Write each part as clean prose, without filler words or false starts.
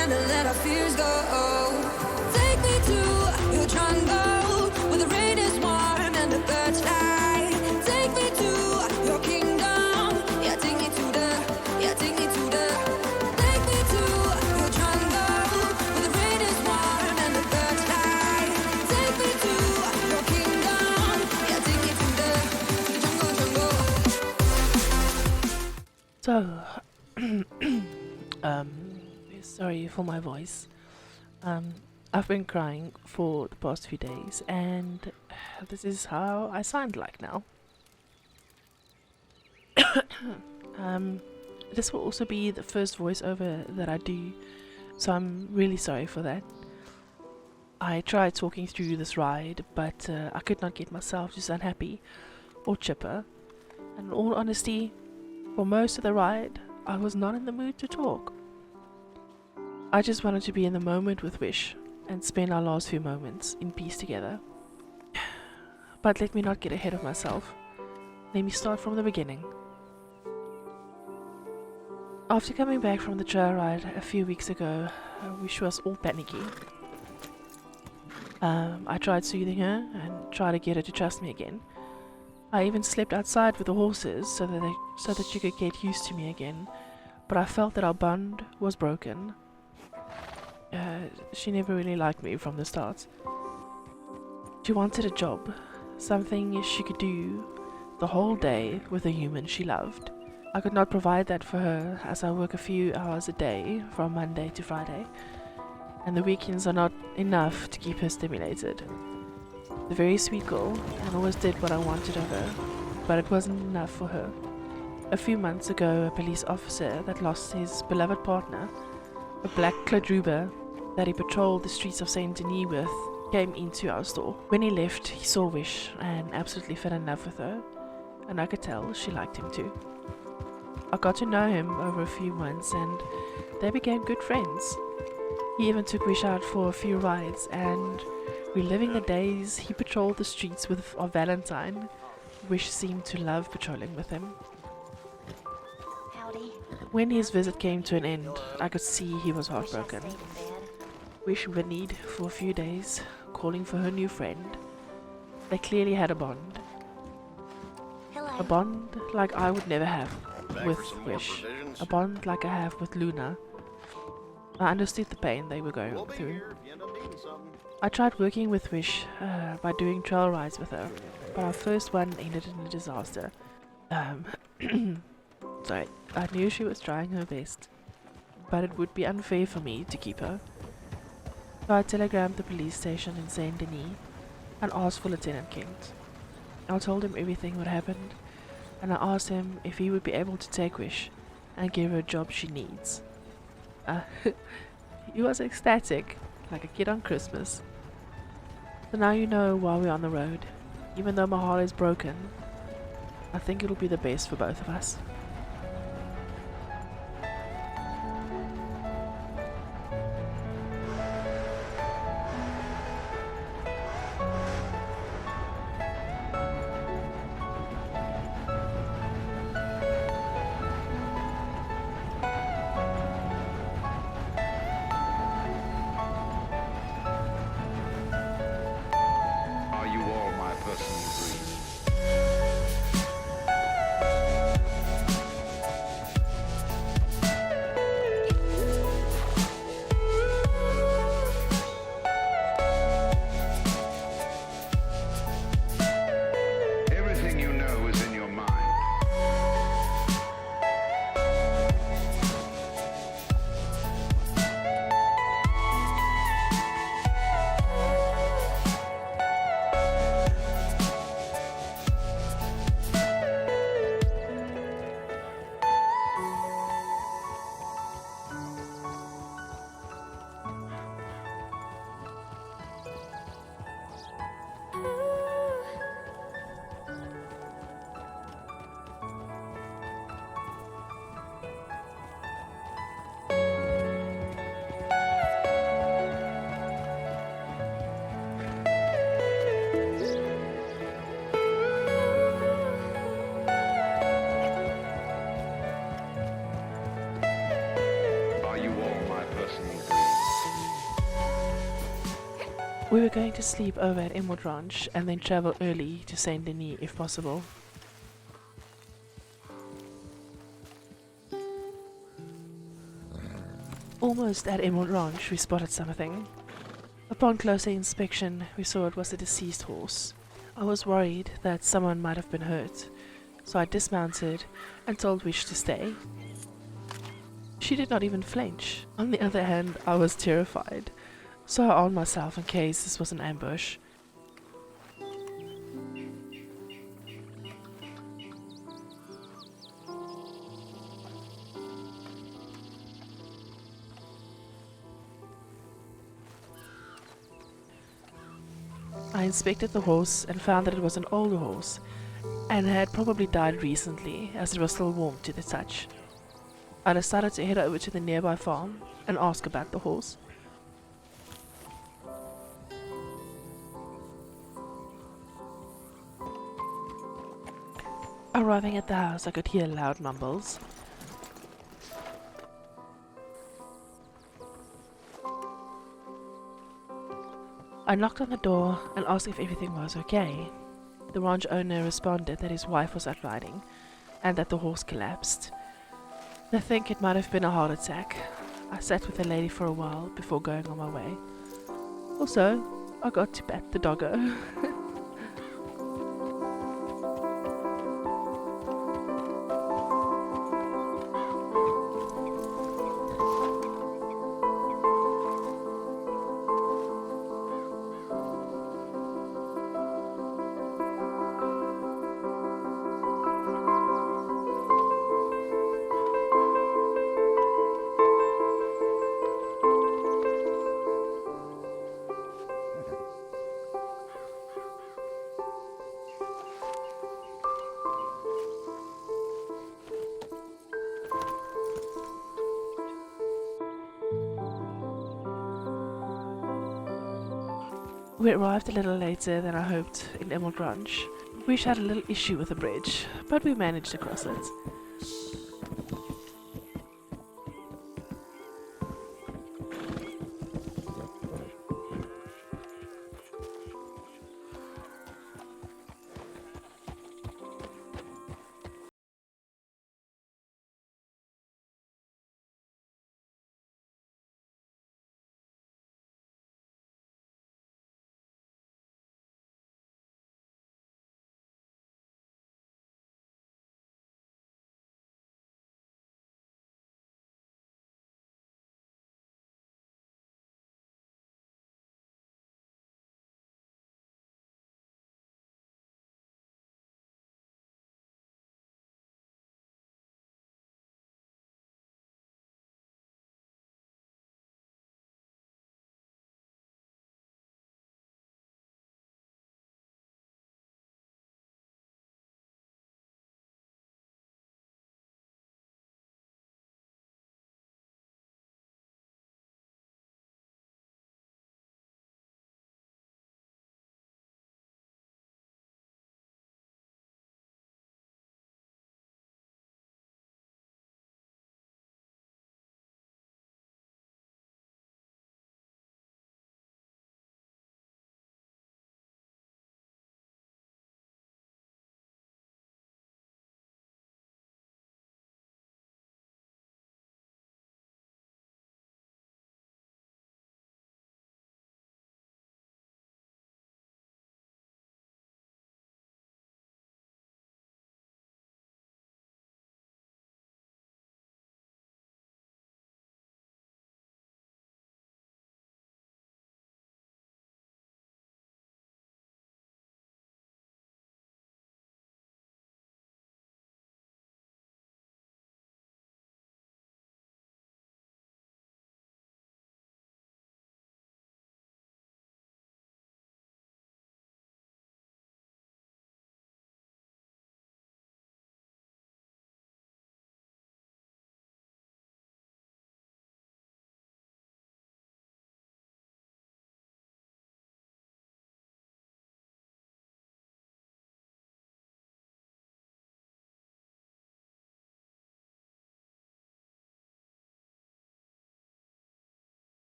and let our fears go. Take me to your jungle where the rain is warm and the birds fly. Take me to your kingdom. Yeah, take me to the. Yeah, take me to the. Take me to your jungle where the rain is warm and the birds fly. Take me to your kingdom. Yeah, take me to the jungle. So, sorry for my voice. I've been crying for the past few days, and this is how I sound like now. This will also be the first voiceover that I do, so I'm really sorry for that. I tried talking through this ride, but I could not get myself to sound happy or chipper. And in all honesty, for most of the ride, I was not in the mood to talk. I just wanted to be in the moment with Wish and spend our last few moments in peace together. But let me not get ahead of myself. Let me start from the beginning. After coming back from the trail ride a few weeks ago, Wish was all panicky. I tried soothing her and tried to get her to trust me again. I even slept outside with the horses so that she could get used to me again, but I felt that our bond was broken. She never really liked me from the start. She wanted a job, something she could do the whole day with a human she loved. I could not provide that for her, as I work a few hours a day from Monday to Friday, and the weekends are not enough to keep her stimulated. A very sweet girl, and always did what I wanted of her, but it wasn't enough for her. A few months ago, a police officer that lost his beloved partner, a black Kladruber that he patrolled the streets of Saint Denis with, came into our store. When he left, he saw Wish and absolutely fell in love with her, and I could tell she liked him too. I got to know him over a few months, and they became good friends. He even took Wish out for a few rides, and reliving the days he patrolled the streets with of Valentine, Wish seemed to love patrolling with him. Howdy. When his visit came to an end, I could see he was heartbroken. Wish whinnied for a few days, calling for her new friend. They clearly had a bond. Hello. A bond like I would never have with Wish. A bond like I have with Luna. I understood the pain they were going through. I tried working with Wish by doing trail rides with her, but our first one ended in a disaster. Sorry, I knew she was trying her best, but it would be unfair for me to keep her. So I telegrammed the police station in Saint Denis and asked for Lieutenant Kent. I told him everything what happened, and I asked him if he would be able to take Wish and give her a job she needs. He was ecstatic, like a kid on Christmas. So now you know why we're on the road. Even though my heart is broken, I think it'll be the best for both of us. We were going to sleep over at Emerald Ranch and then travel early to Saint Denis if possible. Almost at Emerald Ranch, we spotted something. Upon closer inspection, we saw it was a deceased horse. I was worried that someone might have been hurt, so I dismounted and told Wish to stay. She did not even flinch. On the other hand, I was terrified, so I armed myself in case this was an ambush. I inspected the horse and found that it was an older horse and had probably died recently as it was still warm to the touch. I decided to head over to the nearby farm and ask about the horse. Arriving at the house, I could hear loud mumbles. I knocked on the door and asked if everything was okay. The ranch owner responded that his wife was out riding and that the horse collapsed. I think it might have been a heart attack. I sat with the lady for a while before going on my way. Also, I got to pet the doggo. We arrived a little later than I hoped in Emerald Ranch. We had a little issue with the bridge, but we managed to cross it.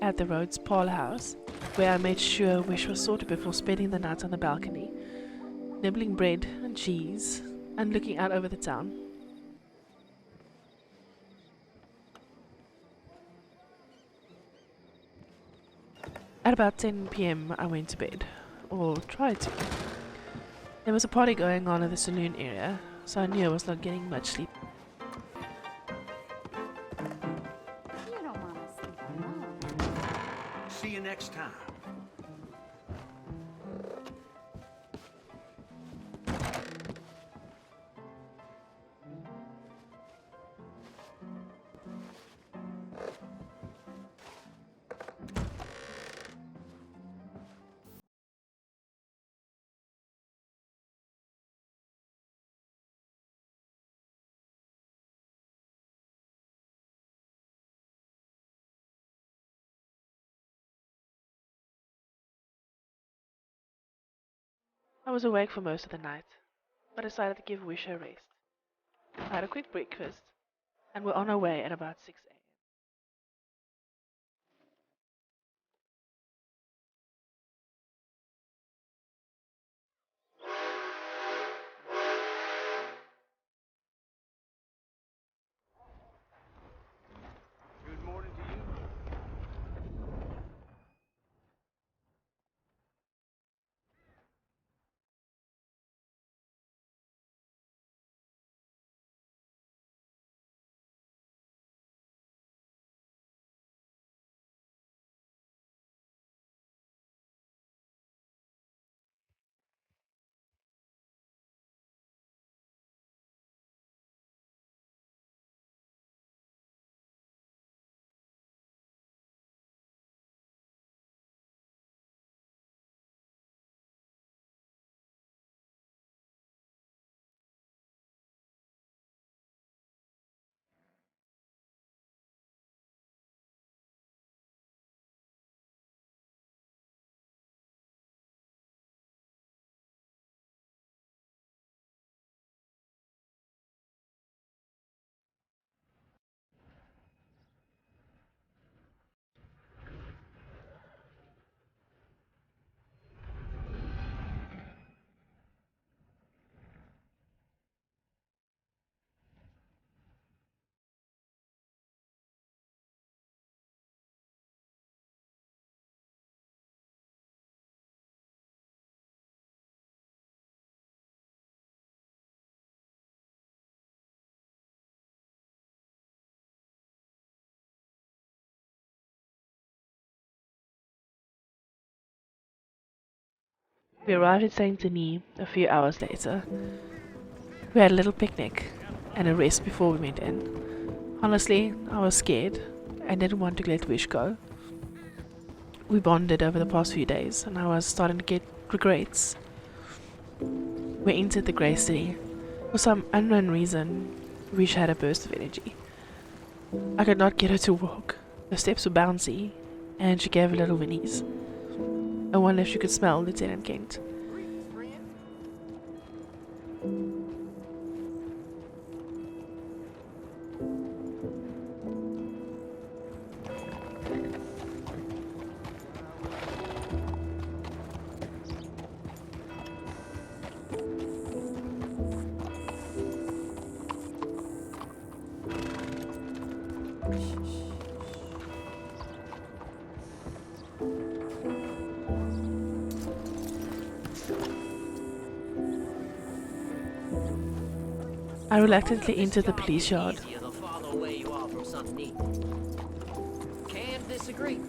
at the Rhodes parlour house, where I made sure Wish was sorted before spending the night on the balcony, nibbling bread and cheese and looking out over the town. At about 10 PM I went to bed, or tried to. There was a party going on in the saloon area, so I knew I was not getting much sleep. You don't want to sleep alone. See you next time. I was awake for most of the night, but decided to give Wish a rest. I had a quick breakfast, and were on our way at about 6 AM. Good morning to you. We arrived at Saint Denis a few hours later. We had a little picnic and a rest before we went in. Honestly, I was scared and didn't want to let Wish go. We bonded over the past few days, and I was starting to get regrets. We entered the grey city. For some unknown reason, Wish had a burst of energy. I could not get her to walk. The steps were bouncy, and she gave a little whinnies. I wonder if she could smell Lieutenant Kent. I reluctantly entered the police yard. Easier the farther away you are from something to eat. Can't disagree.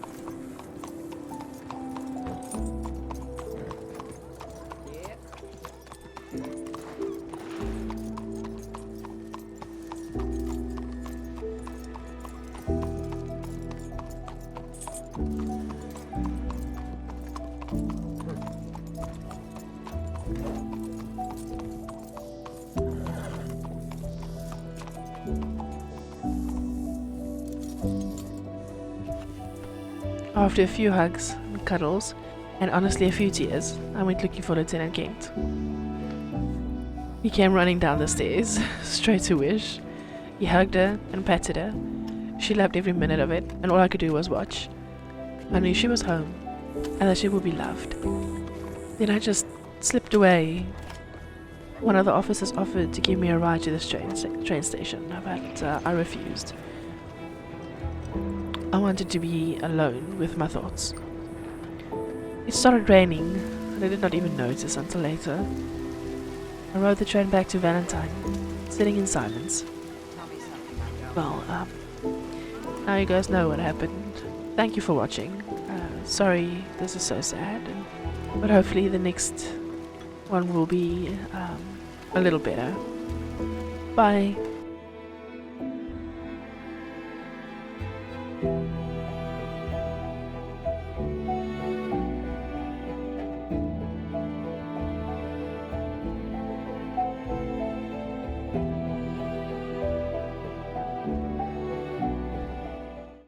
Yeah. After a few hugs and cuddles, and honestly a few tears, I went looking for Lieutenant Kent. He came running down the stairs, straight to Wish. He hugged her and patted her. She loved every minute of it, and all I could do was watch. I knew she was home and that she would be loved. Then I just slipped away. One of the officers offered to give me a ride to this train station, but I refused. I wanted to be alone with my thoughts. It started raining, and I did not even notice until later. I rode the train back to Valentine, sitting in silence. Well, now you guys know what happened. Thank you for watching. Sorry this is so sad, but hopefully the next one will be a little better. Bye.